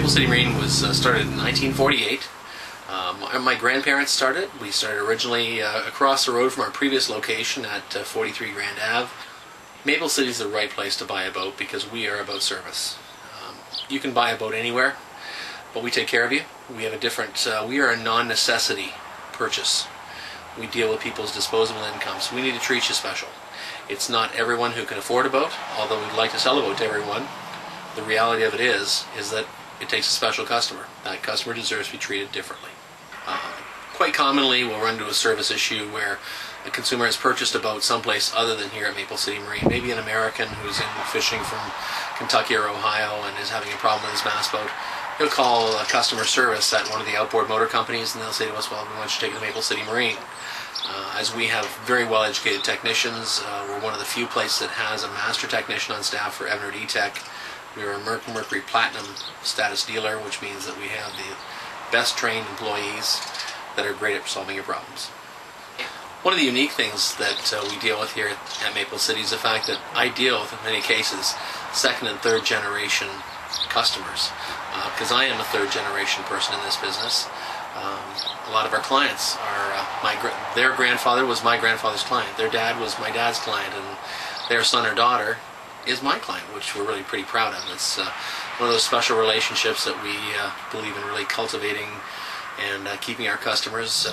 Maple City Marine was started in 1948. My grandparents started. We started originally across the road from our previous location at 43 Grand Ave. Maple City is the right place to buy a boat because we are about service. You can buy a boat anywhere, but we take care of you. We have a different, we are a non-necessity purchase. We deal with people's disposable incomes. We need to treat you special. It's not everyone who can afford a boat, although we'd like to sell a boat to everyone. The reality of it is that it takes a special customer. That customer deserves to be treated differently. Quite commonly, we'll run into a service issue where a consumer has purchased a boat someplace other than here at Maple City Marine. Maybe an American who's in fishing from Kentucky or Ohio and is having a problem with his bass boat. He'll call customer service at one of the outboard motor companies, and they'll say to us, well, we want you to take it to Maple City Marine. As we have very well-educated technicians, we're one of the few places that has a master technician on staff for Evinrude E-Tech. We are a Mercury Platinum status dealer, which means that we have the best trained employees that are great at solving your problems. One of the unique things that we deal with here at Maple City is the fact that I deal with, in many cases, second and third generation customers. Because I am a third generation person in this business. A lot of our clients are, their grandfather was my grandfather's client, their dad was my dad's client, and their son or daughter is my client, which we're really pretty proud of. It's one of those special relationships that we believe in really cultivating and keeping our customers.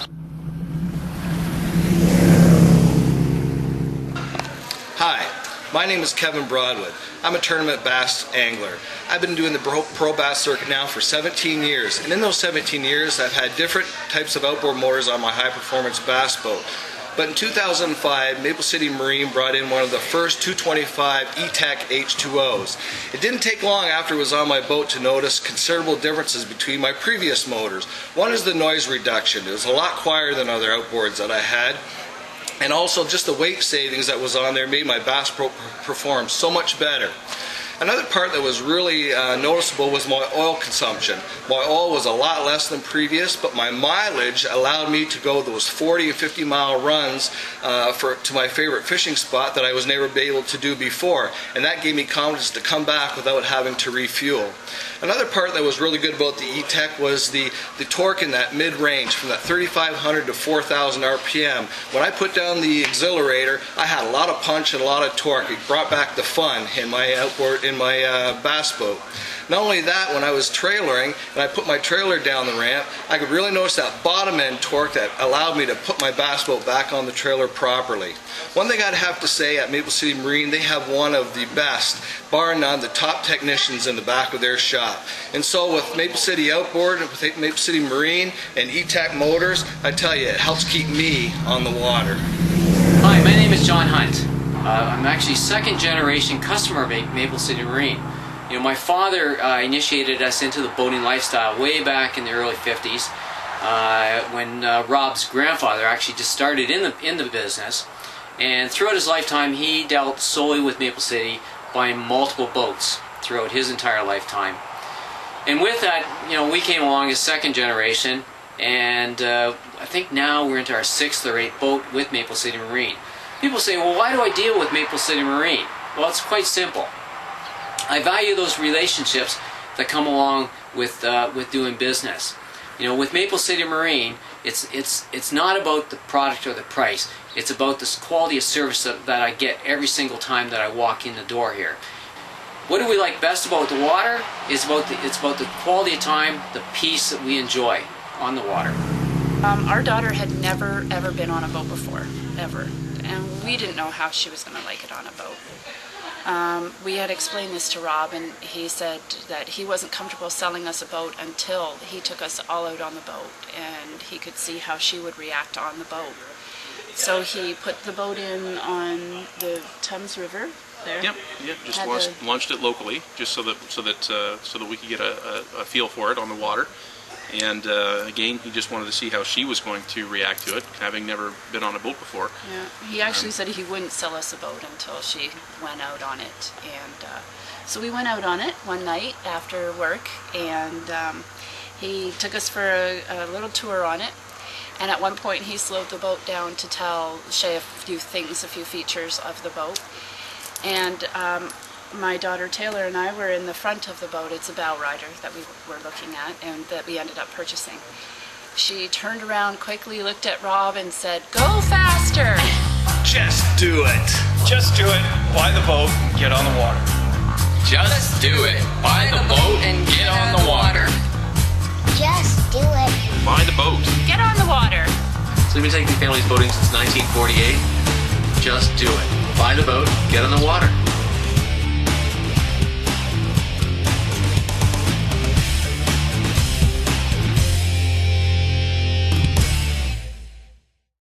Hi, my name is Kevin Broadwood. I'm a tournament bass angler. I've been doing the pro bass circuit now for 17 years, and in those 17 years I've had different types of outboard motors on my high performance bass boat. But in 2005, Maple City Marine brought in one of the first 225 E-Tech H2Os. It didn't take long after it was on my boat to notice considerable differences between my previous motors. One is the noise reduction. It was a lot quieter than other outboards that I had. And also just the weight savings that was on there made my bass boat perform so much better. Another part that was really noticeable was my oil consumption. My oil was a lot less than previous, but my mileage allowed me to go those 40 and 50 mile runs to my favorite fishing spot that I was never able to do before, and that gave me confidence to come back without having to refuel. Another part that was really good about the E-Tech was the torque in that mid-range from that 3,500 to 4,000 RPM. When I put down the exhilarator, I had a lot of punch and a lot of torque. It brought back the fun in my outboard, in my bass boat. Not only that, when I was trailering and I put my trailer down the ramp, I could really notice that bottom end torque that allowed me to put my bass boat back on the trailer properly. One thing I'd have to say, at Maple City Marine, they have one of the best, bar none, the top technicians in the back of their shop. And so with Maple City Outboard, with Maple City Marine and E-Tech Motors, I tell you, it helps keep me on the water. Hi, my name is John Hunt. I'm actually second generation customer of Maple City Marine. You know, my father initiated us into the boating lifestyle way back in the early 50s when Rob's grandfather actually just started in the business. And throughout his lifetime, he dealt solely with Maple City, buying multiple boats throughout his entire lifetime. And with that, you know, we came along as second generation, and I think now we're into our 6th or 8th boat with Maple City Marine. People say, well, why do I deal with Maple City Marine? Well, it's quite simple. I value those relationships that come along with doing business. You know, with Maple City Marine, it's not about the product or the price. It's about this quality of service that I get every single time that I walk in the door here. What do we like best about the water? It's about the quality of time, the peace that we enjoy on the water. Our daughter had never ever been on a boat before, ever. And we didn't know how she was going to like it on a boat. We had explained this to Rob, and he said that he wasn't comfortable selling us a boat until he took us all out on the boat and he could see how she would react on the boat. So he put the boat in on the Thames River there. Yep. Just launched it locally, just so that we could get a feel for it on the water. And again, he just wanted to see how she was going to react to it, having never been on a boat before. Yeah, he actually said he wouldn't sell us a boat until she went out on it. And so we went out on it one night after work, and he took us for a little tour on it. And at one point he slowed the boat down to tell Shay a few features of the boat. And my daughter Taylor and I were in the front of the boat. It's a bow rider that we were looking at and that we ended up purchasing. She turned around quickly, looked at Rob and said, "Go faster!" Just do it. Just do it. Buy the boat. Get on the water. Just do it. Buy the boat and get on the water. Just do it. Buy the boat. Get on the water. So we've been taking families boating since 1948. Just do it. Buy the boat, get on the water.